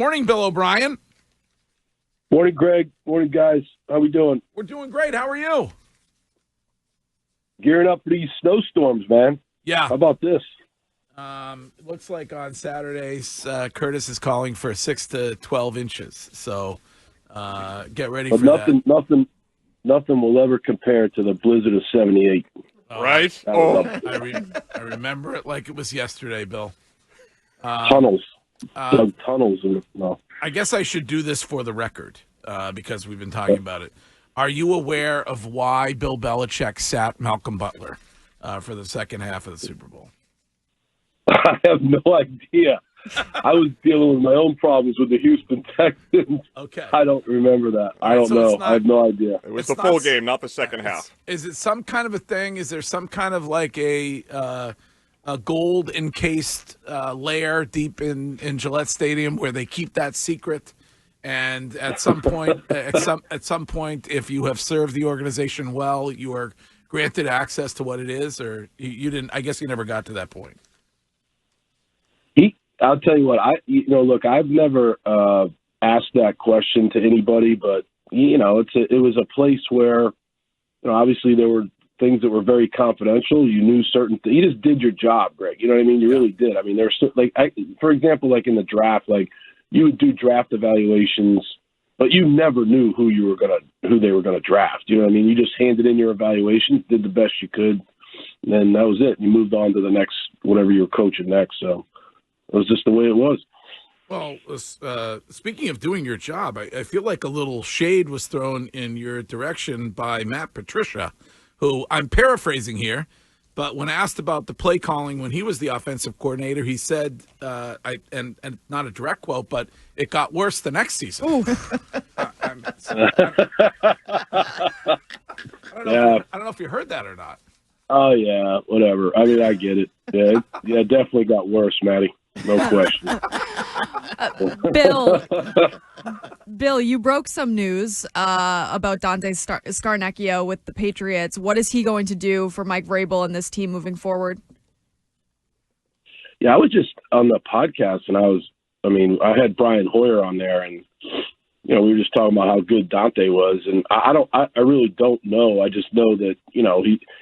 Morning, Bill O'Brien. Morning, Greg. Morning, guys. How we doing? We're doing great. How are you? Gearing up for these snowstorms, man. Yeah. How about this? Looks like on Saturdays, Curtis is calling for 6 to 12 inches. So get ready for that. Nothing will ever compare to the blizzard of '78. Right? I remember it like it was yesterday, Bill. Tunnels. Tunnels. No. I guess I should do this for the record because we've been talking about it. Are you aware of why Bill Belichick sat Malcolm Butler for the second half of the Super Bowl? I have no idea. I was dealing with my own problems with the Houston Texans. Okay. I don't remember that. I don't know. I have no idea. It was the full game, not the second half. Is it some kind of a thing? Is there some kind of like a gold encased lair deep in Gillette Stadium where they keep that secret? And at some point, if you have served the organization well, you are granted access to what it is, or you didn't. I guess you never got to that point. I'll tell you what. Look, I've never asked that question to anybody, but it was a place where, obviously there were things that were very confidential. You knew certain things. You just did your job, Greg. You know what I mean? You really did. I mean, there's for example, like in the draft, like you would do draft evaluations, but you never knew who they were gonna draft. You know what I mean? You just handed in your evaluations, did the best you could, and then that was it. You moved on to the next, whatever you were coaching next. So it was just the way it was. Well, speaking of doing your job, I feel like a little shade was thrown in your direction by Matt Patricia, who I'm paraphrasing here, but when asked about the play calling when he was the offensive coordinator, he said, and not a direct quote, but it got worse the next season. I don't know if you heard that or not. Oh, yeah, whatever. I mean, I get it. Yeah, it definitely got worse, Matty. No question. Bill, you broke some news about Dante Scarnecchio with the Patriots. What is he going to do for Mike Vrabel and this team moving forward? Yeah, I was just on the podcast, and I had Brian Hoyer on there, and we were just talking about how good Dante was, and I really don't know. I just know that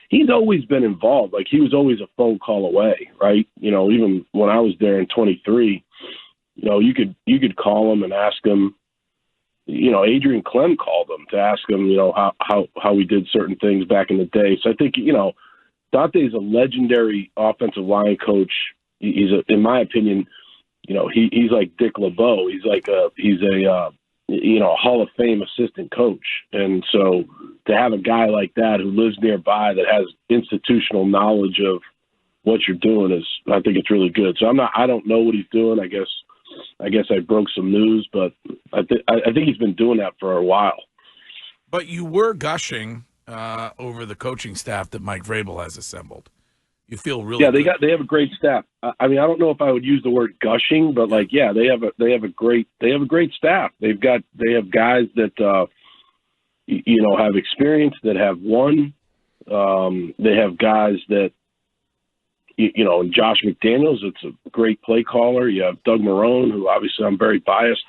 he's always been involved. Like, he was always a phone call away, right? Even when I was there in 23, you could call him and ask him. Adrian Clem called him to ask him, how we did certain things back in the day. So I think Dante's a legendary offensive line coach. In my opinion, he's like Dick LeBeau. He's a Hall of Fame assistant coach. And so to have a guy like that who lives nearby that has institutional knowledge of what you're doing I think it's really good. So I don't know what he's doing. I guess I broke some news, but I think he's been doing that for a while. But you were gushing over the coaching staff that Mike Vrabel has assembled. You feel really good. They have a great staff. I don't know if I would use the word gushing, but they have a great staff. They have guys that have experience, that have won. They have guys that Josh McDaniels, it's a great play caller. You have Doug Marrone, who obviously I'm very biased,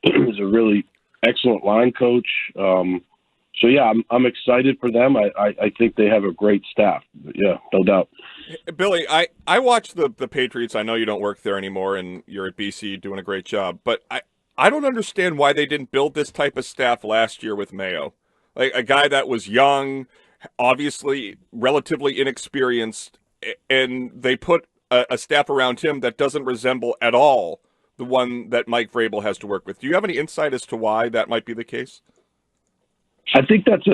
is a really excellent line coach. So yeah, I'm excited for them. I think they have a great staff. Yeah, no doubt. Billy, I watch the Patriots. I know you don't work there anymore, and you're at BC doing a great job. But I don't understand why they didn't build this type of staff last year with Mayo, like a guy that was young, obviously relatively inexperienced, and they put a staff around him that doesn't resemble at all the one that Mike Vrabel has to work with. Do you have any insight as to why that might be the case? I think that's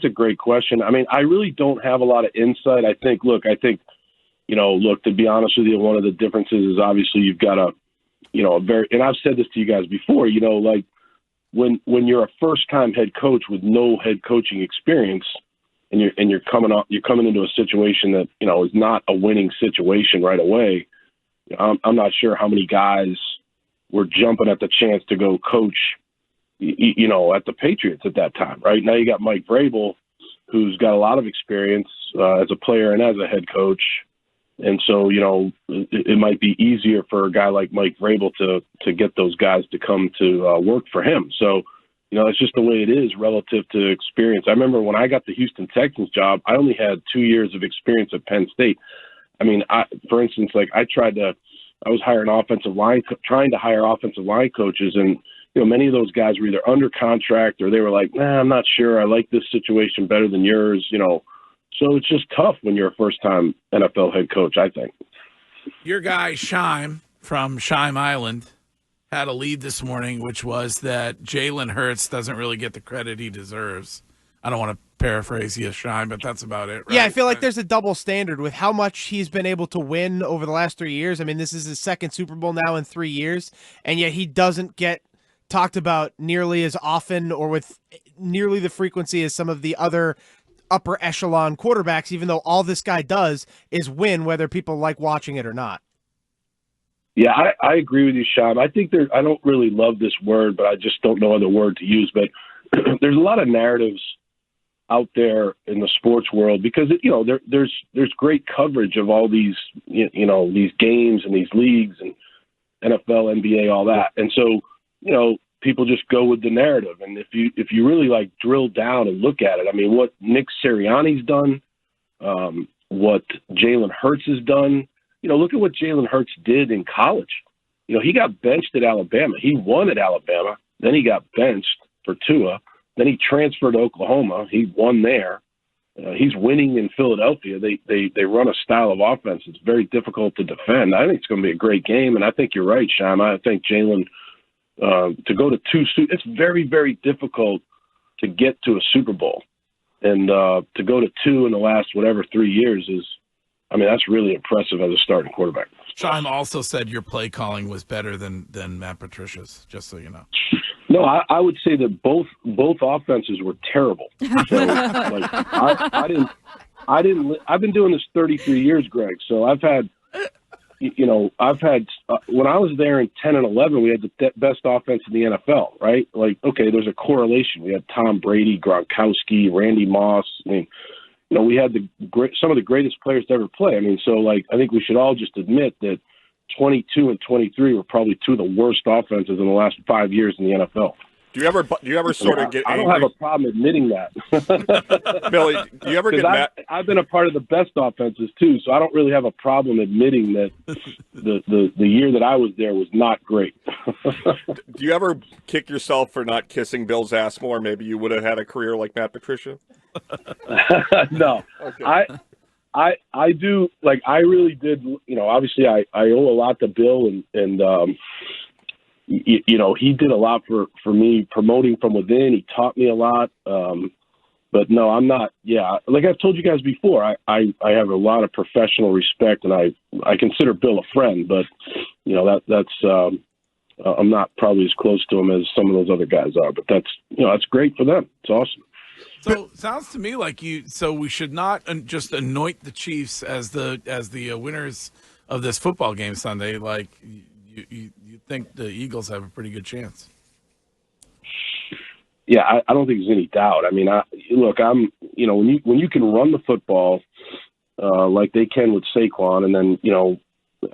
a great question. I mean, I really don't have a lot of insight. I think, to be honest with you, one of the differences is obviously you've got and I've said this to you guys before, like when you're a first time head coach with no head coaching experience and you're coming into a situation that, is not a winning situation right away. I'm not sure how many guys were jumping at the chance to go coach at the Patriots at that time, right? Now you got Mike Vrabel, who's got a lot of experience as a player and as a head coach. And so, it might be easier for a guy like Mike Vrabel to get those guys to come to work for him. So, it's just the way it is relative to experience. I remember when I got the Houston Texans job, I only had 2 years of experience at Penn State. I mean, for instance, like I was trying to hire offensive line coaches, and many of those guys were either under contract or they were like, nah, I'm not sure. I like this situation better than yours, So it's just tough when you're a first-time NFL head coach, I think. Your guy, Scheim, from Scheim Island, had a lead this morning, which was that Jalen Hurts doesn't really get the credit he deserves. I don't want to paraphrase you, Scheim, but that's about it, right? Yeah, I feel like there's a double standard with how much he's been able to win over the last 3 years. I mean, this is his second Super Bowl now in 3 years, and yet he doesn't get talked about nearly as often or with nearly the frequency as some of the other upper echelon quarterbacks, even though all this guy does is win, whether people like watching it or not. Yeah, I agree with you, Scheim. I think I don't really love this word, but I just don't know other word to use. But there's a lot of narratives out there in the sports world because, there's great coverage of all these, these games and these leagues and NFL, NBA, all that. And so, people just go with the narrative. And if you really like drill down and look at it, I mean, what Nick Sirianni's done, what Jalen Hurts has done, look at what Jalen Hurts did in college. He got benched at Alabama. He won at Alabama. Then he got benched for Tua. Then he transferred to Oklahoma. He won there. He's winning in Philadelphia. They run a style of offense. It's very difficult to defend. I think it's going to be a great game. And I think you're right, Scheim. I think Jalen, to go to it's very, very difficult to get to a Super Bowl. And to go to two in the last, 3 years that's really impressive as a starting quarterback. Scheim also said your play calling was better than Matt Patricia's, just so you know. No, I would say that both offenses were terrible. So, I didn't. I've been doing this 33 years, Greg. So I've had when I was there in 10 and 11, we had the best offense in the NFL, right? Like, okay, there's a correlation. We had Tom Brady, Gronkowski, Randy Moss. I mean, we had some of the greatest players to ever play. I mean, so I think we should all just admit that 22 and 23 were probably two of the worst offenses in the last 5 years in the NFL. Do you ever sort of get angry? I don't have a problem admitting that. Billy, do you ever get mad? I've been a part of the best offenses too, so I don't really have a problem admitting that the year that I was there was not great. Do you ever kick yourself for not kissing Bill's ass more? Maybe you would have had a career like Matt Patricia? No. Okay. I do, I really did, obviously I owe a lot to Bill and he did a lot for me promoting from within. He taught me a lot. But no, I'm not. Yeah. Like I've told you guys before, I have a lot of professional respect and I consider Bill a friend, but that's I'm not probably as close to him as some of those other guys are, but that's great for them. It's awesome. So sounds to me like so we should not just anoint the Chiefs as the winners of this football game Sunday. Like you think the Eagles have a pretty good chance. Yeah, I don't think there's any doubt. I mean, when you can run the football like they can with Saquon, and then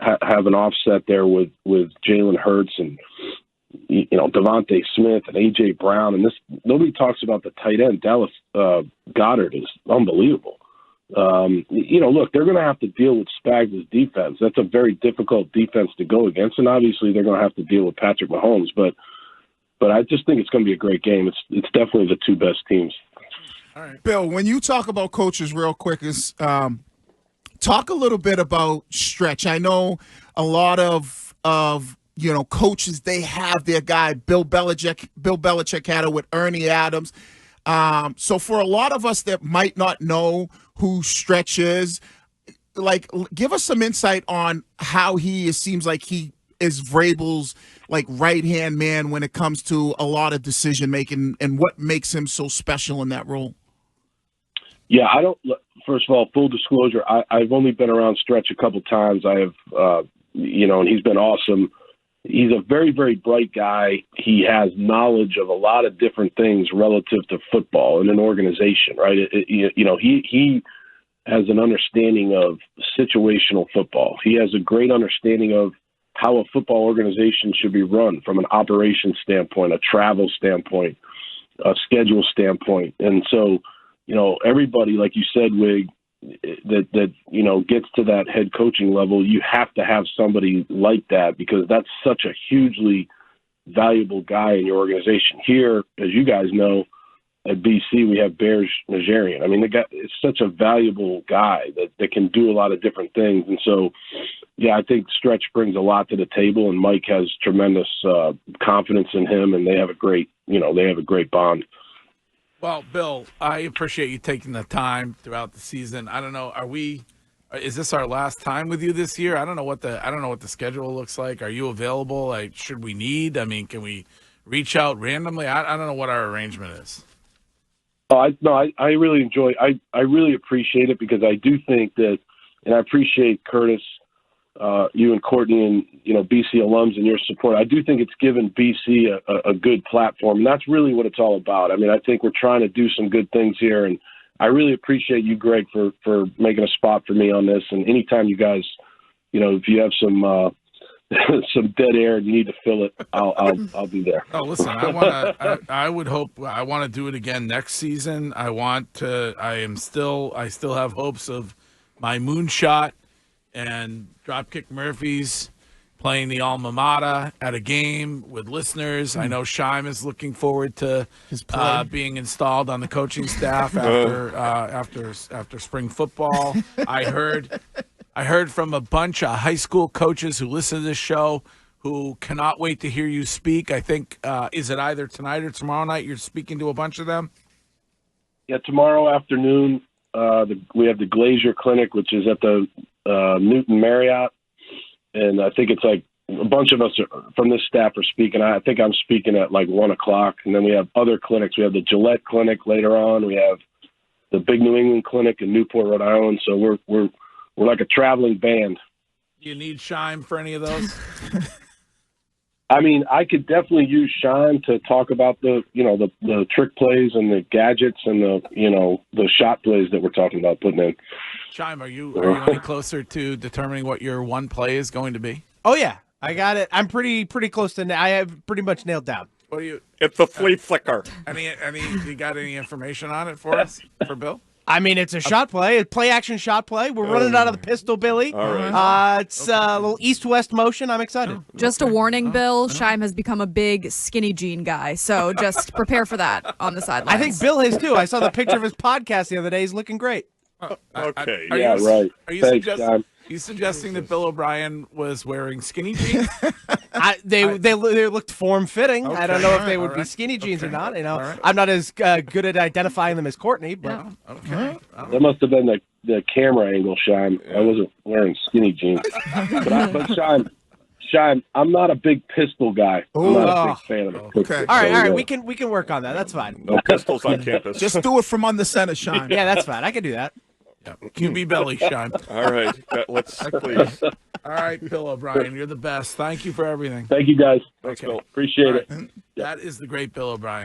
have an offset there with Jalen Hurts and Devontae Smith and A.J. Brown, and nobody talks about the tight end. Dallas Goedert is unbelievable. Look, they're going to have to deal with Spags' defense. That's a very difficult defense to go against, and obviously they're going to have to deal with Patrick Mahomes. But I just think it's going to be a great game. It's definitely the two best teams. All right, Bill, when you talk about coaches real quick, talk a little bit about stretch. I know a lot of coaches, they have their guy. Bill Belichick had it with Ernie Adams. So for a lot of us that might not know who Stretch is, give us some insight on how seems like he is Vrabel's right-hand man when it comes to a lot of decision making, and what makes him so special in that role. Yeah, first of all, full disclosure, I've only been around Stretch a couple times. I have, and he's been awesome. He's a very, very bright guy. He has knowledge of a lot of different things relative to football and an organization, right? He has an understanding of situational football. He has a great understanding of how a football organization should be run from an operations standpoint, a travel standpoint, a schedule standpoint. And so, everybody, like you said, Wig, that gets to that head coaching level, you have to have somebody like that, because that's such a hugely valuable guy in your organization. Here, as you guys know, at BC, we have Bears Najarian. I mean, the guy is such a valuable guy that can do a lot of different things. And so, yeah, I think Stretch brings a lot to the table, and Mike has tremendous confidence in him, and they have a great bond. Well, Bill, I appreciate you taking the time throughout the season. I don't know, is this our last time with you this year? I don't know what the schedule looks like. Are you available? Should we need? I mean, can we reach out randomly? I don't know what our arrangement is. I really enjoy. I really appreciate it, because I do think that, and I appreciate Curtis, you and Courtney, and BC alums and your support. I do think it's given BC a good platform, and that's really what it's all about. I mean, I think we're trying to do some good things here, and I really appreciate you, Greg, for making a spot for me on this. And anytime you guys, if you have some some dead air and you need to fill it, I'll be there. Oh, listen, I want to do it again next season. I still have hopes of my moonshot and Dropkick Murphys playing the alma mater at a game with listeners. I know Scheim is looking forward to being installed on the coaching staff after spring football. I heard from a bunch of high school coaches who listen to this show who cannot wait to hear you speak. I think, is it either tonight or tomorrow night you're speaking to a bunch of them? Yeah, tomorrow afternoon, we have the Glazier Clinic, which is at the Newton Marriott. And I think it's like a bunch of us from this staff are speaking. I think I'm speaking at like 1 o'clock. And then we have other clinics. We have the Gillette Clinic later on. We have the Big New England Clinic in Newport, Rhode Island. So we're like a traveling band. Do you need Scheim for any of those? I mean, I could definitely use Scheim to talk about the trick plays and the gadgets and the shot plays that we're talking about putting in. Scheim, are you any closer to determining what your one play is going to be? Oh yeah, I got it. I'm pretty close to. I have pretty much nailed down. What do you? It's the flea flicker. You got any information on it for us, for Bill? I mean, it's a shot play, a play-action shot play. We're running out of the pistol, Billy. All right. It's a little east-west motion. I'm excited. Just a warning, Bill. Scheim has become a big skinny jean guy, so just prepare for that on the sidelines. I think Bill has, too. I saw the picture of his podcast the other day. He's looking great. Okay. Right. Are you Thanks, John. suggesting that Bill O'Brien was wearing skinny jeans? They looked form-fitting. Okay. I don't know if they would All be right. skinny jeans or not. All right. I'm not as good at identifying them as Courtney, but Okay. That must have been the camera angle, Scheim. I wasn't wearing skinny jeans. but Scheim, I'm not a big pistol guy. I'm not a big fan of it. Okay. all right, we can work on that. That's fine. No pistols on campus. Just do it from under center, Sean. Yeah, that's fine. I can do that. Yeah. QB belly, Scheim. All right. Let's please. All right, Bill O'Brien, you're the best. Thank you for everything. Thank you, guys. Thanks, Okay. Bill. Appreciate All it. right. That is the great Bill O'Brien.